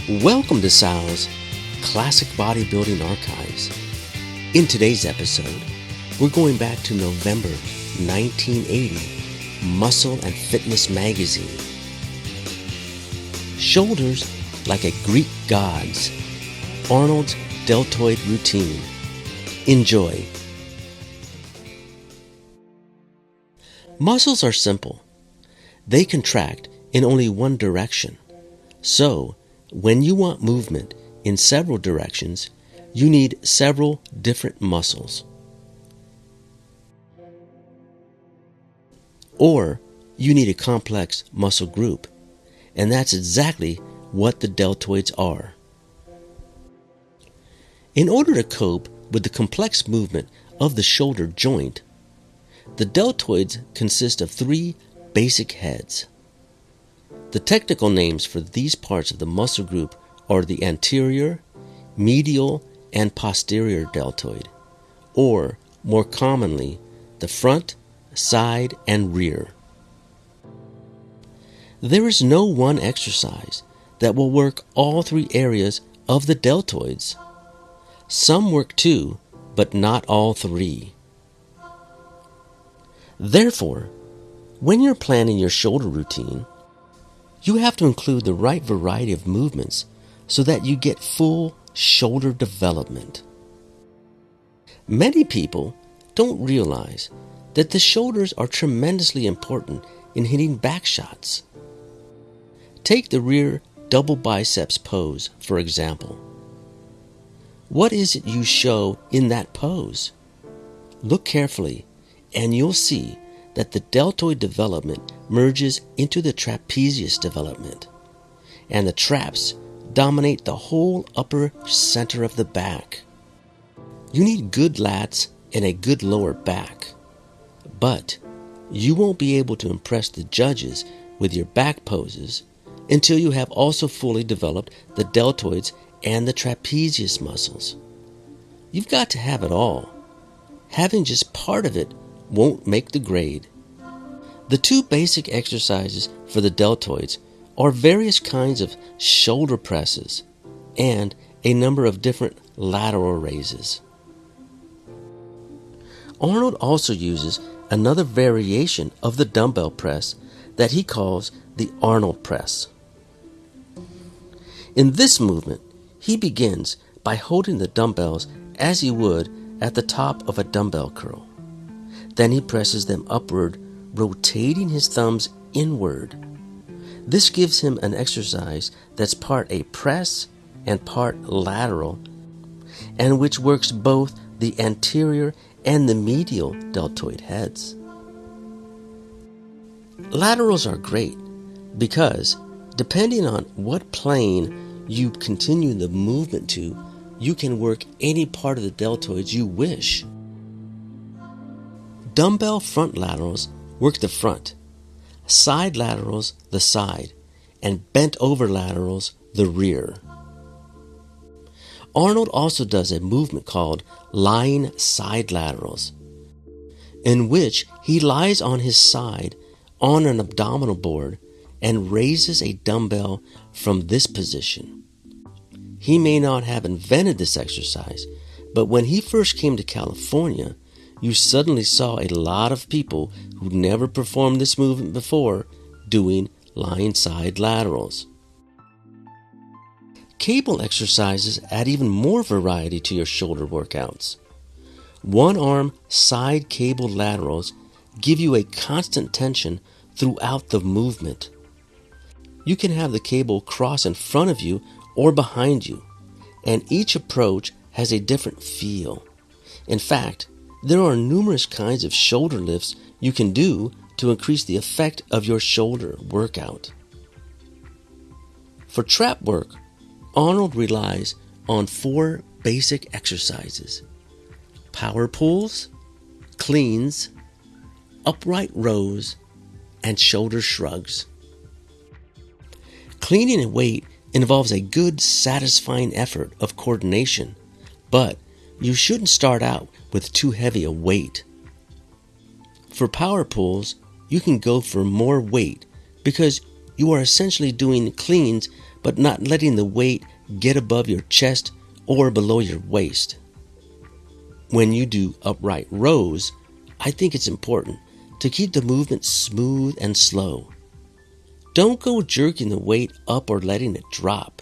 Welcome to Sal's Classic Bodybuilding Archives. In today's episode, we're going back to November 1980, Muscle and Fitness magazine. Shoulders like a Greek god's, Arnold's deltoid routine. Enjoy. Muscles are simple. They contract in only one direction. So, when you want movement in several directions, you need several different muscles. Or you need a complex muscle group, and that's exactly what the deltoids are. In order to cope with the complex movement of the shoulder joint, the deltoids consist of three basic heads. The technical names for these parts of the muscle group are the anterior, medial, and posterior deltoid, or more commonly, the front, side, and rear. There is no one exercise that will work all three areas of the deltoids. Some work two, but not all three. Therefore, when you're planning your shoulder routine, you have to include the right variety of movements so that you get full shoulder development. Many people don't realize that the shoulders are tremendously important in hitting back shots. Take the rear double biceps pose, for example. What is it you show in that pose? Look carefully, and you'll see that the deltoid development merges into the trapezius development, and the traps dominate the whole upper center of the back. You need good lats and a good lower back, but you won't be able to impress the judges with your back poses until you have also fully developed the deltoids and the trapezius muscles. You've got to have it all. Having just part of it won't make the grade. The two basic exercises for the deltoids are various kinds of shoulder presses and a number of different lateral raises. Arnold also uses another variation of the dumbbell press that he calls the Arnold press. In this movement, he begins by holding the dumbbells as he would at the top of a dumbbell curl. Then he presses them upward, rotating his thumbs inward. This gives him an exercise that's part a press and part lateral, and which works both the anterior and the medial deltoid heads. Laterals are great because, depending on what plane you continue the movement to, you can work any part of the deltoids you wish. Dumbbell front laterals work the front, side laterals the side, and bent over laterals the rear. Arnold also does a movement called lying side laterals, in which he lies on his side on an abdominal board and raises a dumbbell from this position. He may not have invented this exercise, but when he first came to California, you suddenly saw a lot of people who never performed this movement before doing lying side laterals. Cable exercises add even more variety to your shoulder workouts. One-arm side cable laterals give you a constant tension throughout the movement. You can have the cable cross in front of you or behind you, and each approach has a different feel. In fact, there are numerous kinds of shoulder lifts you can do to increase the effect of your shoulder workout. For trap work, Arnold relies on four basic exercises: power pulls, cleans, upright rows, and shoulder shrugs. Cleaning a weight involves a good, satisfying effort of coordination, but you shouldn't start out with too heavy a weight. For power pulls, you can go for more weight because you are essentially doing cleans but not letting the weight get above your chest or below your waist. When you do upright rows, I think it's important to keep the movement smooth and slow. Don't go jerking the weight up or letting it drop.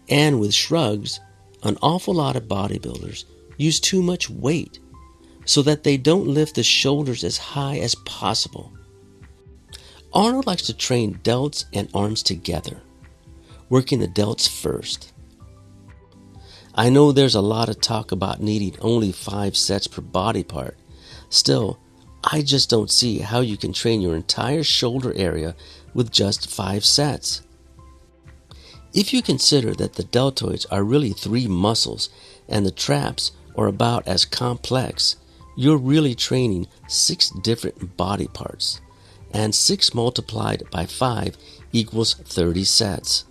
And with shrugs, an awful lot of bodybuilders use too much weight so that they don't lift the shoulders as high as possible. Arnold likes to train delts and arms together, working the delts first. I know there's a lot of talk about needing only 5 sets per body part. Still, I just don't see how you can train your entire shoulder area with just 5 sets. If you consider that the deltoids are really 3 muscles and the traps are about as complex, you're really training 6 different body parts, and 6 multiplied by 5 equals 30 sets.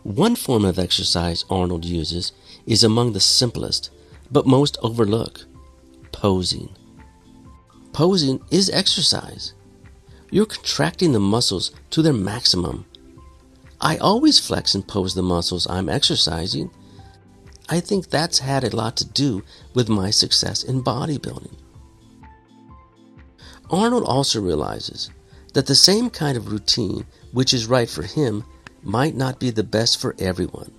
One form of exercise Arnold uses is among the simplest, but most overlooked: posing. Posing is exercise. You're contracting the muscles to their maximum. I always flex and pose the muscles I'm exercising. I think that's had a lot to do with my success in bodybuilding. Arnold also realizes that the same kind of routine which is right for him might not be the best for everyone.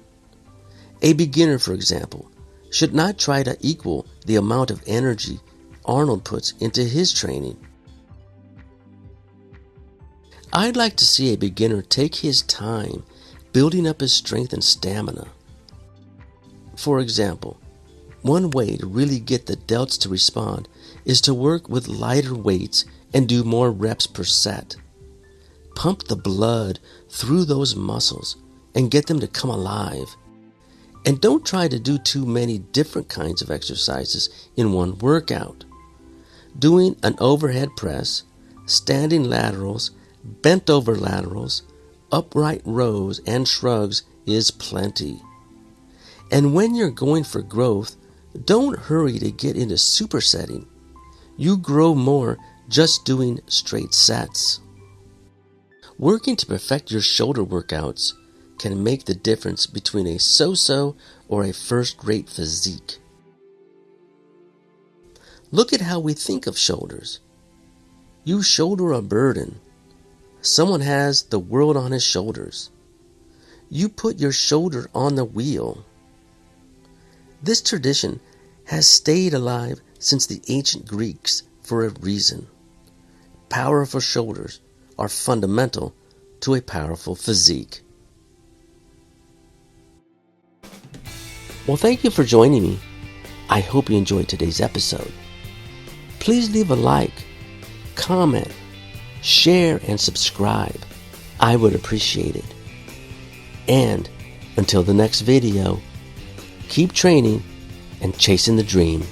A beginner, for example, should not try to equal the amount of energy Arnold puts into his training. I'd like to see a beginner take his time building up his strength and stamina. For example, one way to really get the delts to respond is to work with lighter weights and do more reps per set. Pump the blood through those muscles and get them to come alive. And don't try to do too many different kinds of exercises in one workout. Doing an overhead press, standing laterals, bent over laterals, upright rows, and shrugs is plenty. And when you're going for growth, don't hurry to get into supersetting. You grow more just doing straight sets. Working to perfect your shoulder workouts can make the difference between a so-so or a first-rate physique. Look at how we think of shoulders. You shoulder a burden. Someone has the world on his shoulders. You put your shoulder on the wheel. This tradition has stayed alive since the ancient Greeks for a reason. Powerful shoulders are fundamental to a powerful physique. Well, thank you for joining me. I hope you enjoyed today's episode. Please leave a like, comment, share, and subscribe. I would appreciate it. And until the next video, keep training and chasing the dream.